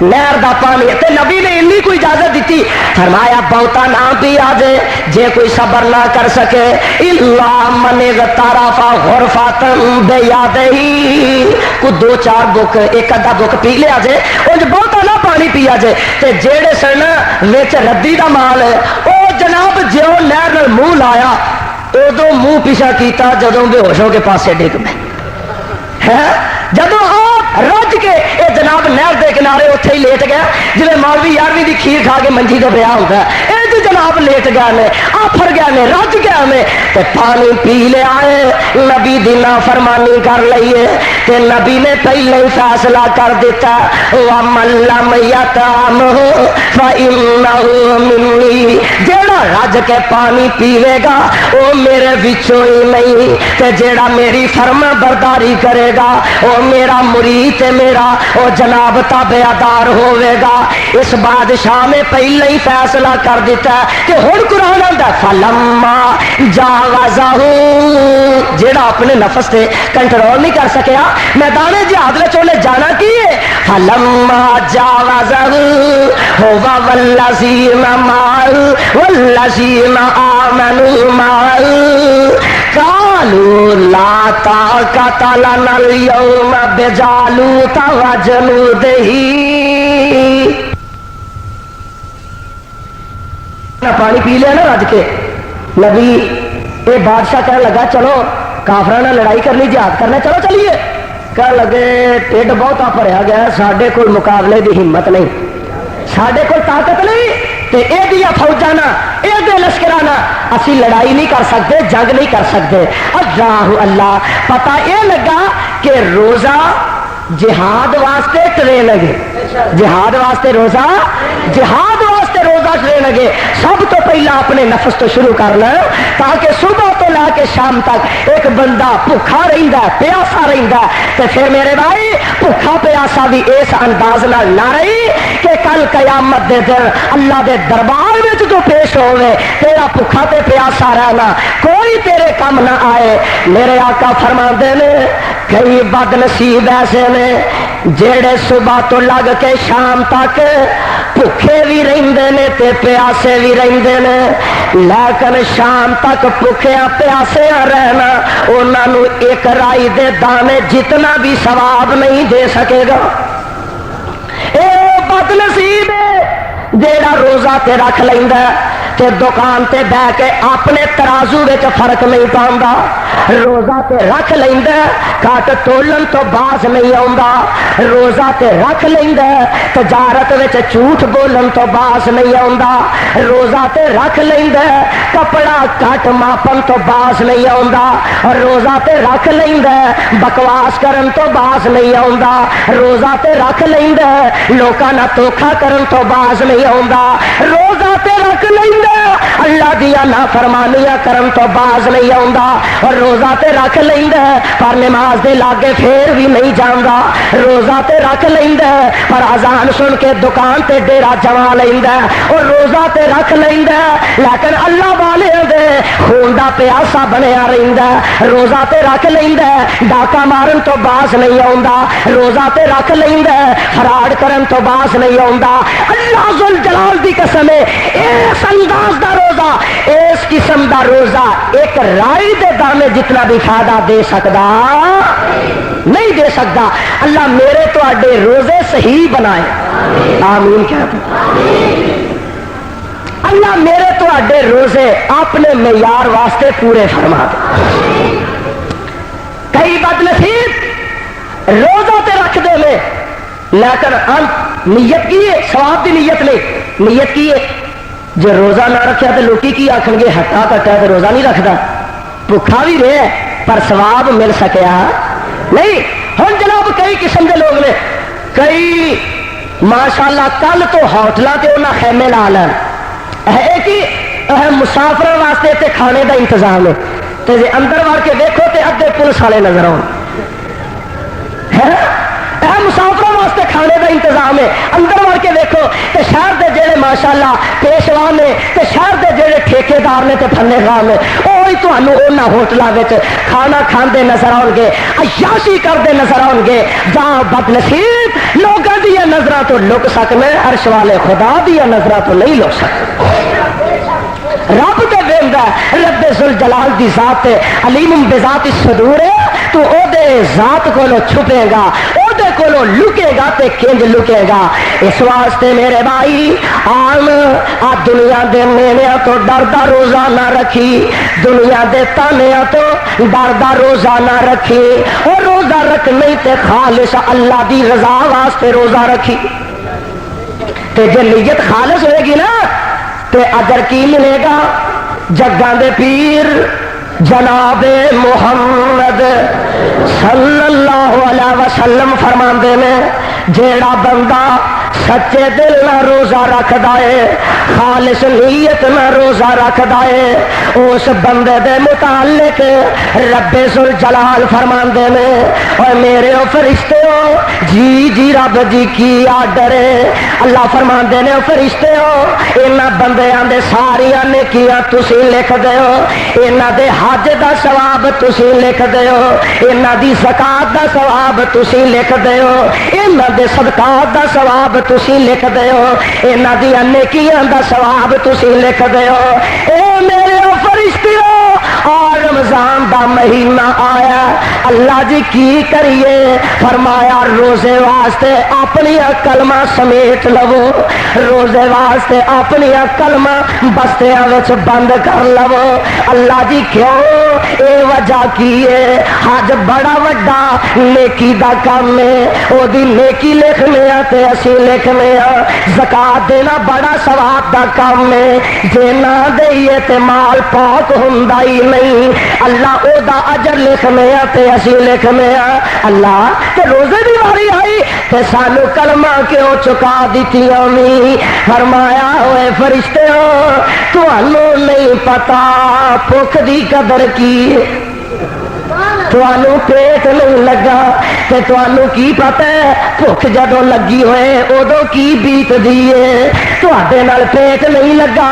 نہر دا پانی تے نبی نے انی کوئی اجازت دیتی، فرمایا بہتا نہ بھی آ جائے جے کوئی صبر نہ کر سکے الا من غرف غرفۃ بیادہی کو 2-4 بک ایک ادھا بک پی لیا جائے انج بہتا نہ پانی پیا جائے تے جیڑے سن وچ ردی دا مال ہے او جناب جو نہر نال منہ لایا ادو منہ پیچھا کیتا جدوں بے ہوش ہو کے پاسے ڈگ پے جدو آپ رج کے یہ جناب نہر دے کنارے اتنے ہی لیٹ گیا جی مولوی 11ویں کی کھیر کھا کے منجی کا بیاہ ہوتا ہے یہ تو جناب لیٹ گیا نے آفر گیا نے رج گیا نے تے پانی پی لیا ہے نبی دی نافرمانی کر لئیے تے نبی نے پہلے ہی فیصلہ کر دیتا وَمَن لَّمْ يَطْعَمْهُ فَإِنَّهُ مِنِّي جیڑا رج کے پانی پیوے گا وہ میرے وچوں ہی نہیں تے جیڑا میری فرما برداری کرے گا وہ میرا مرید تے میرا وہ جناب تابعدار ہوئے گا۔ اس بادشاہ نے پہلے ہی فیصلہ کر دیتا ہے کہ ہن قرآن آندا فلما جاوزہ جیڑا اپنے نفس تے کنٹرول نہیں کر سکیا میدان جہاد وچ اونے جانا کی ہے فلما جاوزہ ہوا والذین آمنوا معه قالوا لا طاقت لنا اليوم بجالوت وجنوده پانی پی لیا نا رج کے نبی یہ بادشاہ کہنے لگا چلو کافراں نال لڑائی کرنی جہاد کرنا چلو چلیے کہنے لگے ٹھڈ بہتا بھریا گیا ساڈے کول مقابلے دی ہمت نہیں ساڈے کول طاقت نہیں تے اے دیا فوجاں نا اے دے لشکراں نا اسی لڑائی نہیں کر سکتے جنگ نہیں کر سکتے اللہ پتہ اے لگا کہ روزہ جہاد واسطے ٹرین لگے جہاد واسطے روزہ جہاد واسطے روزہ ٹرین لگے سب تو پہلا اپنے نفس تو شروع کرنا تاکہ صبح تو لا کے شام تک ایک بندہ بھوکھا رہندا ہے پیاسا رہندا ہے تے پھر میرے بھائی بھوکھا پیاسا بھی اس انداز نال نہ رہی کہ کل قیامت دے دن اللہ دے دربار وچ جو پیش ہوئے تیرا بھوکھا تے پیاسا رہنا کوئی تیرے کم نہ آئے۔ میرے آقا فرماندے نے کئی بد نصیب ایسے نے جیڑے صبح تو لگ کے شام تک بھوکے بھی رہندے نے تے پیاسے بھی رہندے نے لیکن شام تک بھوکیا پیاسیا رہنا انہاں نو ایک رائی دے دانے جتنا بھی ثواب نہیں دے سکے گا۔ اے بد نصیب ہے جیڑا روزہ تے رکھ لیندا ہے تے دکان تے بہ کے اپنے ترازو وچ فرق نہیں پاوندا روزہ تے رکھ لیندا کٹ تولن تو باز نہیں آوندا روزہ تے رکھ لیندا تجارت وچ جھوٹ بولن تو باز نہیں آوندا روزہ تے رکھ لیندا کپڑا کٹ ماپن تو باز نہیں آوندا روزہ تے رکھ لیندا بکواس کرن تو باز نہیں آوندا روزہ تے رکھ لیندا لوکاں نال دھوکا کرن تو باز نہیں آوندا روزہ تے رکھ لیندا اللہ دیا نافرمانیاں کرن تو باز نہیں آوندا اور روزہ تے رکھ لیندا پر نماز دے لاگے پھر بھی نہیں جاندا روزہ تے رکھ لیندا پر اذان سن کے دکان تے ڈیرا جما لیندا اور روزہ تے رکھ لیندا لیکن اللہ والے دے خون دا پیاسا بنیا رہندا روزہ تے رکھ لیندا ڈاکا مارن تو باز نہیں آوندا روزہ تے رکھ لیندا فراڈ کرن تو باز نہیں آوندا اللہ ذل جلال دی قسم ہے اس انداز دا روزہ اس قسم دا روزہ ایک رائی دے دانے جتنا بھی فائدہ دے سکتا نہیں دے سکتا۔ اللہ میرے تو اڈے روزے صحیح بنائے آمین کہتے اللہ میرے تو اڈے روزے اپنے معیار واسطے پورے فرما دے۔ کئی بد نصیب روزہ تے رکھ دے میں لیکن نیت کی ہے ثواب دی نیت نہیں نیت کی ہے جو روزہ نہ رکھیا تو لوکی کی آکھن گے ہٹا کٹا تو روزہ نہیں رکھتا بھوکھا بھی رہے پر ثواب مل سکیا نہیں. ہن جناب کئی قسم کے لوگ نے, کئی ماشاءاللہ کل تو ہوٹلاں تے انہاں خیمے لا لین ہے کہ مسافروں واسطے تے کھانے دا انتظام ہے, تے جے اندر وڑ کے دیکھو تے ادھے پولیس والے نظر آؤ. مسافروں واسطے کھانے کا انتظام ہے, اندر وڑ کے دیکھو تے شہر دے جڑے ماشاءاللہ پیشوا نے تے شہر دے جڑے ٹھیکیدار نے تے پھنے خان نے وہی تمہیں انہاں ہوٹلاں وچ کھانا کھاندے نظر آؤ گے, عیاشی کرتے نظر آؤ گے, جہاں بد نصیب لوگوں دیا نظراں تو لک سکنے, عرش والے خدا دیا نظراں تو نہیں لک سکتے. رب تے ویندا رب ذوالجلال دی ذات علیم بذات الصدور ہے, تو او دے ذات کولو چھپے گا, او دے کولو لکے گا تے کنج لکے گا. اس واسطے میرے بھائی آن آ دنیا دے مینیاں تو ڈردا روزہ نہ رکھی, دنیا دے تانیاں تو ڈردا روزہ نہ رکھی, اور روزہ رکھ نہیں تے خالص اللہ دی رضا واسطے روزہ رکھی. تے جے نیت خالص ہوئے گی نا تے اجر کی ملے گا. جگاں دے پیر جناب محمد صلی اللہ علیہ وسلم فرماندے نے جیڑا بندہ سچے دل نہ روزہ رکھدا ہے, خالص نیت نہ روزہ رکھدا ہے, اس بندے دے متعلق رب ذوالجلال فرماندے نے اور میرے او فرشتےو جی جی رب جی کی آرڈر ہے. اللہ فرماندے نے او فرشتےو انہاں بندیاں دے ساریاں نیکیاں تسی لکھ دیو, انہاں دے حج دا ثواب تسی لکھ دیو, انہاں دی زکات دا ثواب تسی لکھ دیو, انہاں دے صدقات دا ثواب تسی لکھ دیو, انہاں دی نیکیاں دا ثواب تسی لکھ دیو. اے میرے فرشتیو اور رمضان دا مہینہ آیا, اللہ جی کی کریے, فرمایا روزے واسطے اپنی کلمہ سمیٹ لو, روزے واسطے اپنی کلمہ بستیاں وچ بند کر لو. اللہ جی کیوں, اے وجہ کی ہے, حج بڑا وڈا نیکی دا کام ہے, او دی نیکی لکھنے تے اسی لکھنے, زکات دینا بڑا ثواب دا کام ہے, جے نہ دئیے تے مال پاک ہوندا ہی نہیں. اللہ او دا اجر لکھنے تے اسی لکھنے. اللہ تے روزے دی واری آئی تے سانو کلمہ کیوں چکا دتیاں نہیں. فرمایا ہوئے فرشتےو تانوں نہیں پتا بھوک دی قدر کی, تانوں پیٹ نہیں لگا تے تانوں کی پتہ ہے بھوک جدوں لگی ہوئے ادو کی بیت دیے. تواڈے نال پیٹ نہیں لگا,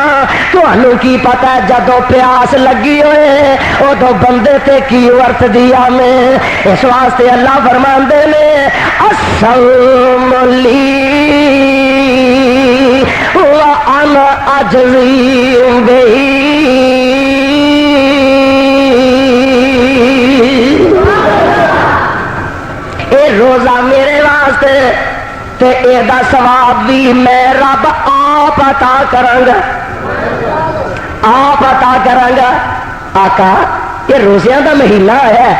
تانوں کی پتہ ہے جدوں پیاس لگی ہوئے ادو بندے تے کی ورت دیا میں. اس واسطے اللہ فرماندے نے الصوم لی وانا اجزی بہ, روزہ میرے واسطے تے اے دا ثواب بھی میں رب آپ عطا کراں گا, آپ عطا کراں گا. آقا یہ روزیاں دا مہینہ ہے,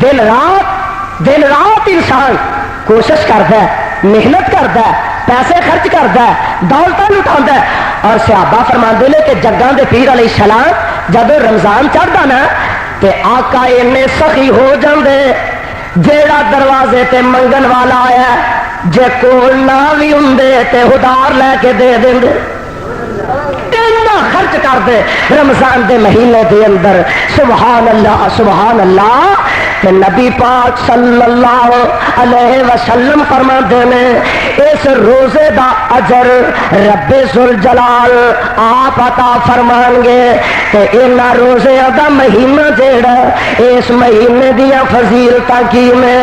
دن رات انسان کوشش کرتا ہے, محنت کرتا ہے, پیسے خرچ کرتا ہے, دولتاں لٹاتا ہے. اور صحابہ فرماندے نے کہ جگاں دے پیر علیہ السلام جب رمضان چڑھدا نا تے آقا اینے سخی ہو جاندے, جیڑا دروازے تے منگن والا آیا جے کول نہ بھی ہوندے تے ادھار لے کے دے دیندے. اتنا خرچ کر دے رمضان دے مہینے دے اندر. سبحان اللہ سبحان اللہ. تے نبی پاک صلی اللہ علیہ وسلم فرماندے نے اس روزے دا اجر رب ذوالجلال آپ عطا فرمان گے. تے انہاں روزے دا مہینہ جیڑا اس مہینے دیا فضیلتاں کی میں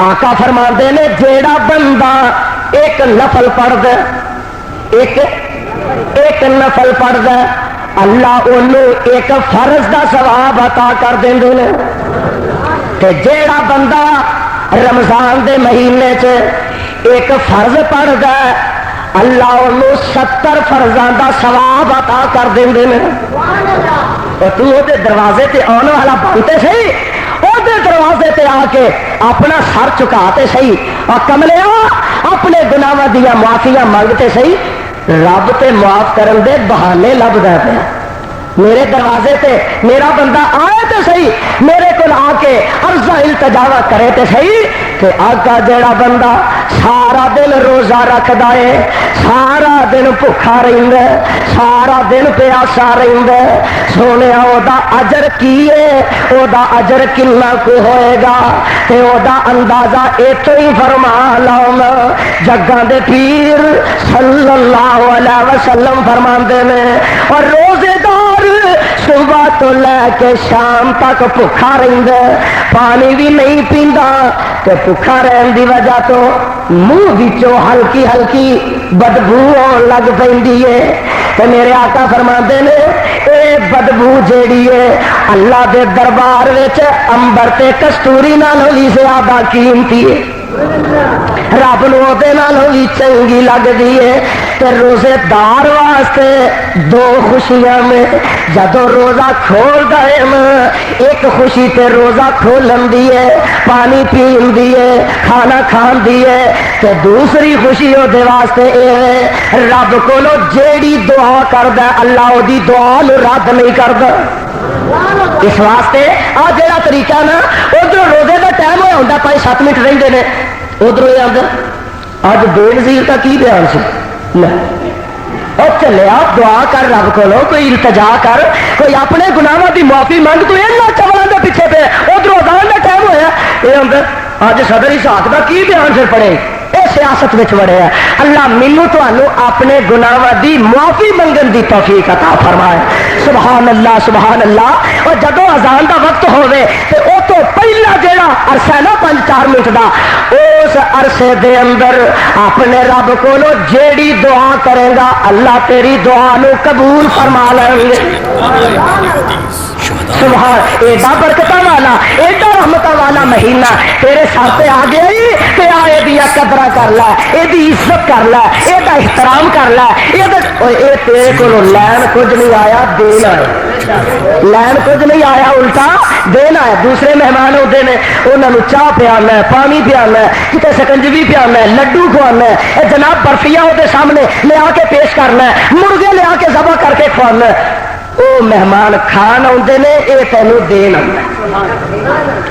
آقا فرماندے نے جیڑا بندہ ایک نفل پڑھ دے, ایک نفل پڑھ دے, اللہ انہوں ایک فرض دا ثواب عطا کر دیندے نے. تے جیڑا بندہ رمضان دے مہینے چ ایک فرض پڑھ دے اللہ انہوں 70 فرضاں دا ثواب عطا کر دیندے نے. تو دے دروازے تے آنے والا بنتے سی, او دے دروازے تے آ کے اپنا سر چکاتے سی, اور کملیا اپنے گناہاں دیا معافیاں مانگتے سی. رب تے معاف کرن دے بہانے لبدا پیا, میرے دروازے تے میرا بندہ آئے تو صحیح، میرے کو آ کے عرضہ التجاوا کرے تو صحیح کہ آقا جڑا بندہ سارا دن روزہ رکھدا ہے، سارا دن بھوکا رہندا ہے، سارا دن پیاسا رہندا ہے، سونے او دا اجر کی ہے، او دا اجر کنا کو ہوئے گا تے او دا اندازہ ایتھوں ہی فرما لاؤں جگاں دے پیر صلی اللہ علیہ وسلم فرماندے نے، اور روزے دار صبح تو لے کے شام تک بھوکا رہندا ہے، پانی بھی نہیں پیندا تے بھوکا رہن دی وجہ تو منہ وچوں ہلکی ہلکی بدبو آن لگ پیندی ہے تے میرے آقا فرماندے نے اے بدبو جیڑی ہے اللہ دے دربار وچ انبر تے کستوری نالوں بھی زیادہ قیمتی ہے، رب نو دے نالوں بھی چنگی لگدی ہے تے روزے دار واسطے دو خوشیاں میں جدو روزہ کھول دے ایک خوشی تے روزہ کھولن دی ہے، پانی پین دی ہے، کھانا کھان دی ہے تے دوسری خوشی او دے واسطے اے رب کولو جیڑی دعا کردا اللہ او دی دعا نو رد نہیں کردا۔ اس واسطے آ جڑا طریقہ نا ادھر روزے کا ٹائم ہوا ہوں 5-7 منٹ رہتے ہیں ادھر یہ آدھا اج بے نظیر کا کی بیان سے اور چلے آپ دعا کر رب کو کوئی التجا کر کوئی اپنے گناہوں کی معافی مانگ تو یہ چولوں کے پیچھے پہ ادھر ادان کا ٹائم ہوا یہ آدھا اج صدر اسحاق کا کی بیان سے پڑے یہ سیاست میں بڑے ہے۔ اللہ مینو تانوں اپنے گناہوں دی معافی منگن دی توفیق عطا فرمائے۔ سبحان اللہ سبحان اللہ۔ اور جدو اذان دا وقت ہوئے تو او تو پہلا جیڑا عرصہ نا 5-4 منٹ دا اس عرصے دے اندر اپنے رب کولو جیڑی دعا کرے گا اللہ تیری دعا نو قبول فرما لیں گے۔ سبحان ایڈا برکتہ والا ایڈا رحمتہ والا مہینہ تیرے ساتھ آ گیا ہی تے آئے دیا قدرہ کر لے یہ عزت کر لے یہ احترام کر لے یہ تیرے کو لین کچھ نہیں آیا دین آیا لین کچھ نہیں آیا الٹا دین آیا۔ دوسرے مہمان ہوتے ہیں انہوں چاہ پیانا ہے پانی پیانا ہے کتنے سکنجوی پیانا ہے لڈو کھوانا ہے جناب برفیا وہ سامنے لیا کے پیش کرنا ہے مرغے لیا کے ذبح کر کے کھوانا ہے وہ مہمان کھان آتے نے یہ تینوں دین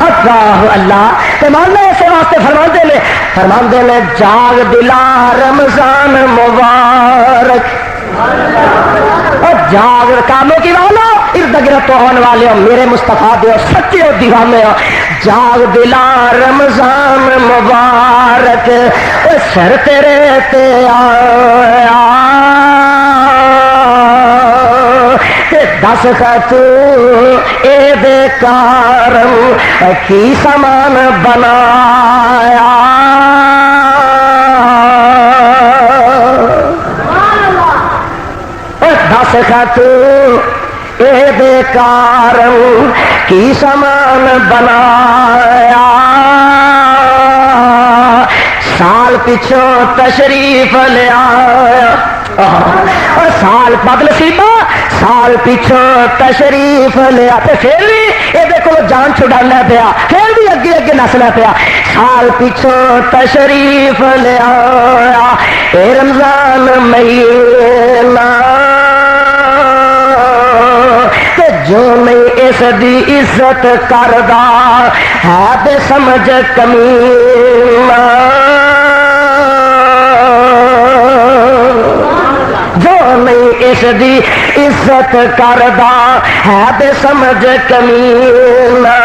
اللہ اللہ ماننا اسے واسطے فرماندے نے جاگ دلا رمضان مبارک اور جاگ کاموں کی والا ارد گرد تو ہونے والے ہو میرے مصطفیٰ دے سچے ہو دیوانے ہو جاگ دلا رمضان مبارک سر تیرے تے آیا دس خط اے دے کارم کی سامان بنایا دس خط اے دے کارم کی سامان بنایا سال پچھوں تشریف لے آیا اور سال بدل سیما سال پیچھوں تشریف لیا پھر بھی یہ کو جان چھڑانا پیا پھر بھی اگے اگے نسنا پیا سال پیچھوں تشریف لیا اے رمضان مہینہ جو نہیں اس دی عزت کردا ہے بے سمجھ کمینہ جو نہیں اس دی عزت کردا ہے بے سمجھ کمینہ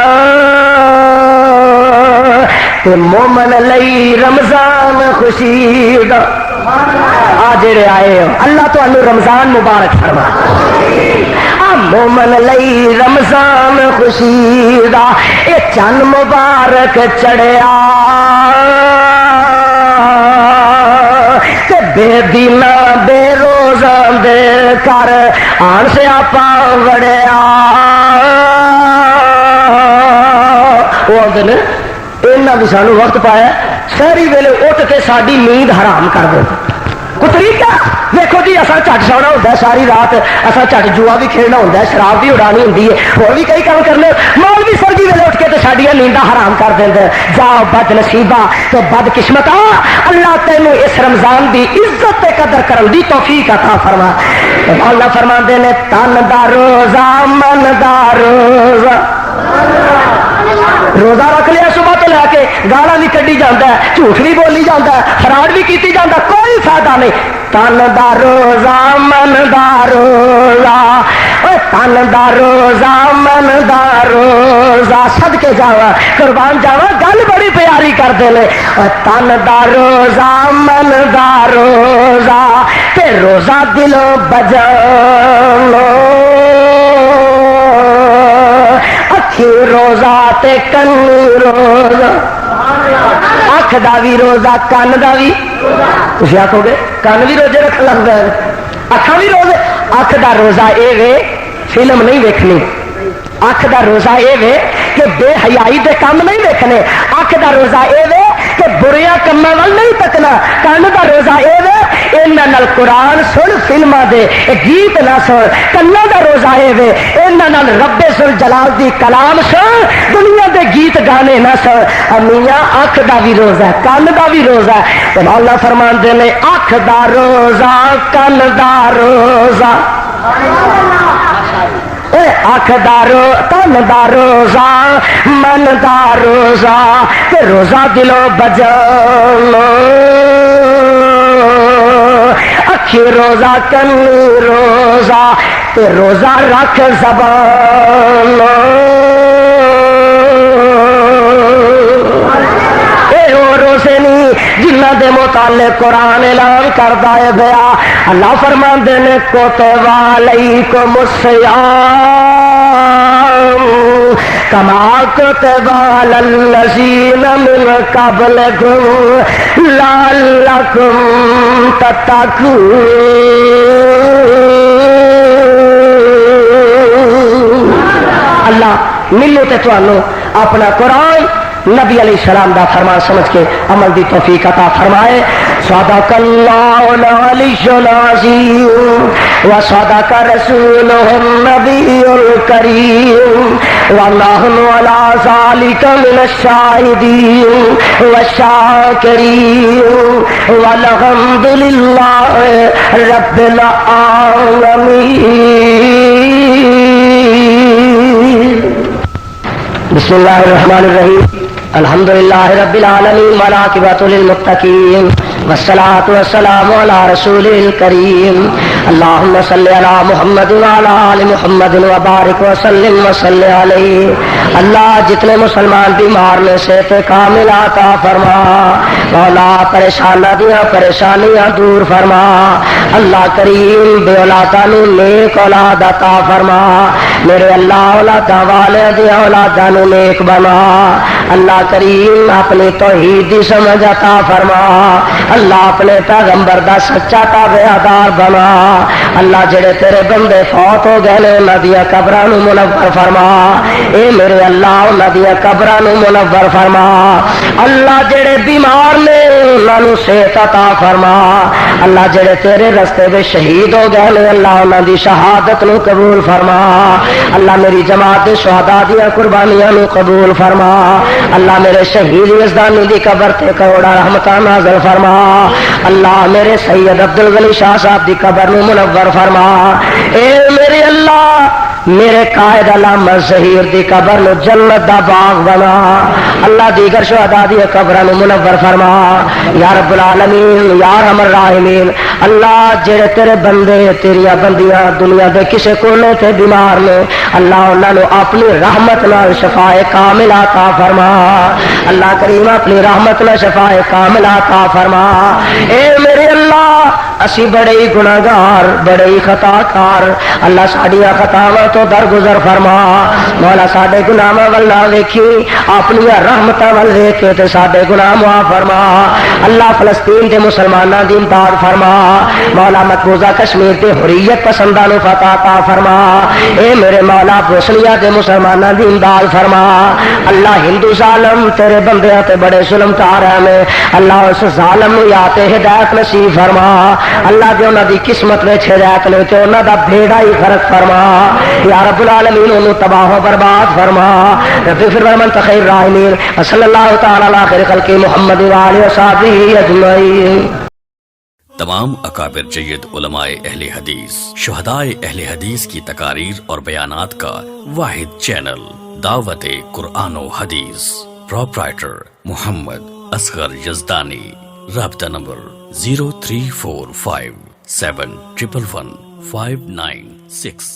تے مومن لئی رمضان خوشی دا آ جڑے آئے ہو اللہ تو انو رمضان مبارک فرما مومن لئی رمضان خوشی دا اے چند مبارک چڑھیا تے بے دینا بے روزہ دے کر آن سے آپا وڑیا وہ آدھے نے انہاں بھی سانو وقت پایا ساری ویلے اٹھ کے ساری نیند حرام کر دو کو طریقہ دیکھو جی اصا جٹ سونا ہوتا ہے ساری رات اصا جٹ جوا بھی کھیلنا ہوتا ہے شراب بھی اڑانی ہوتی ہے اور بھی کئی کام کرنے مولوی سرگی ویلے اٹھ کے تو ساڈیاں نینداں حرام کر دیندے. جاؤ بد نصیبا تو بد قسمتا، اللہ تینوں اس رمضان دی عزت تے قدر کرن دی توفیق عطا فرما. اللہ فرماندے نے تن دا روزہ من دا روزہ، روزہ رکھ لیا صبح تو لے کے گالا بھی کڈی جاتا ہے، جھوٹ بھی بولی جاتا ہے، فراڈ بھی کیتی جاتا، کوئی فائدہ نہیں. تن دا روزہ من دا روزہ، تن دا روزہ من دا روزہ، صدقے جاوا قربان جاوا، گل بڑی پیاری کرتے ہیں. تن دا روزہ من دا روزہ تے روزہ دلوں بجانو، اکھی روزہ تے کن روزہ، اکھ دا بھی روزہ کن دا بھی. تسی آکھو گے کن بھی روزے رکھ لگتا ہے، اکھاں بھی روزے. اکھ دا روزہ اے وے فلم نہیں ویکھنی، اکھ دا روزہ اے وے کہ بے حیائی دے کام نہیں دیکھنے، اکھ دا روزہ اے وے کہ بریا کماں ول نہیں تکنا، کن دا روزہ اے وے انہاں نال قرآن سن، فلماں دے گیت نہ سن. کناں دا روزہ اے وے انہاں نال رب ذل جلال دی کلام سن، دنیا دے گیت گانے نہ سن. امیاں اکھ دا بھی روزہ ہے، کن دا بھی روزہ ہے. تے اللہ فرماندے نے اکھ دا روزہ کن دا روزہ، اکھ دارو تن دا روزہ من دا روزہ تے روزہ دلوں بجانو، اکھی روزہ کنی روزہ تے روزہ رکھ زبانو. روزے نہیں جنہ دے متعلق قرآن اعلان کردا ہے بیا. اللہ فرماندے نے کتب علیکم الصیام کما کتب علی الذین من قبلکم لعلکم تتقون. اللہ ملو تے تانوں اپنا قرآن نبی علیہ السلام دا فرمان سمجھ کے عمل دی توفیق عطا فرمائے. صدق اللہ العلی العظیم و صدق رسولہ النبی الکریم ونحن علی ذلک من الشاہدین والشاکرین والحمد للہ رب العالمین. بسم اللہ الرحمن الرحیم. الحمد للہ رب العالمین والعاقبۃ للمتقین والصلاۃ والسلام علی رسول الکریم. اللہم صلی علی محمد وعلی آل محمد وبارک وسلم وصلی علیہ. اللہ جتنے مسلمان بیمار میں صحت کامل عطا فرما، مولا پریشانیاں دور فرما. اللہ کریم بے اولاداں نوں نیک اولاد عطا فرما. میرے اللہ اولاداں والے دی اولاداں نوں نیک بنا. اللہ کریم اپنی توحید دی سمجھ عطا فرما. اللہ اپنے پیغمبر دا سچا تابعدار بنا. اللہ جڑے تیرے بندے فوت ہو گئے نے انہاں دی قبراں نوں منور فرما. اے میرے اللہ انہاں دی قبراں نوں منور فرما. اللہ جڑے بیمار نے انہاں نوں صحت عطا فرما. اللہ جڑے تیرے رستے وچ شہید ہو گئے نے اللہ انہاں دی شہادت نوں قبول فرما. اللہ میری جماعت دے شہداء دی قربانیاں نوں قبول فرما. اللہ میرے شہید یزدانی دی قبر تے کروڑا رحمتاں نازل فرما. اللہ میرے سید عبدالغنی شاہ صاحب دی قبر نوں منور فرما. اے میرے اللہ میرے قائد علامہ ظہیر دی قبر نو جنت دا باغ بنا. اللہ دیگر شہداء دی قبر نو منور فرما. یا رب العالمین یا ارحم الراحمین. اللہ جڑے تیرے بندے تیریاں بندیاں دنیا دے کسے کونے تے بیمار نے اللہ انہاں نو اپنی رحمت نال شفاء کامل عطا فرما. اللہ کریم اپنی رحمت نال شفاء کامل عطا فرما. اے میرے اللہ اسی بڑے ہی گناہگار بڑے ہی خطا کار. اللہ ساڈیاں خطاواں تو درگزر فرما. مولا ساڈے گناہاں ول نہ ویکھی اپنی رحمتاں ول ویکھ کے تے ساڈے گناہ معاف فرما. اللہ فلسطین دے مسلماناں دی امداد فرما. مولا مقبوضہ کشمیر دے حریت پسنداں نوں فتح عطا فرما. اے میرے مولا بوسنیا دے مسلماناں دی امداد فرما. اللہ ہندو ظالم تیرے بندیاں تے بڑے ظلم کار ہیں. اللہ اس ظالم نوں یا تے ہدایت نصیب فرما. اللہ جو انہاں دی قسمت وچ ہدایت لے تے انہاں دا بھیڑا ہی غرق فرما یا رب العالمین انہوں تباہ و برباد فرما اغفر لمن خیر الراحمین صلی اللہ تعالی علی خیر خلق محمد و آلہ وصحبہ اجمعین. تمام اکابر جید علماء اہل حدیث شہدائے اہل حدیث کی تقاریر اور بیانات کا واحد چینل دعوت قرآن و حدیث. پروپرائٹر محمد اصغر یزدانی. رابطہ نمبر 03457111596.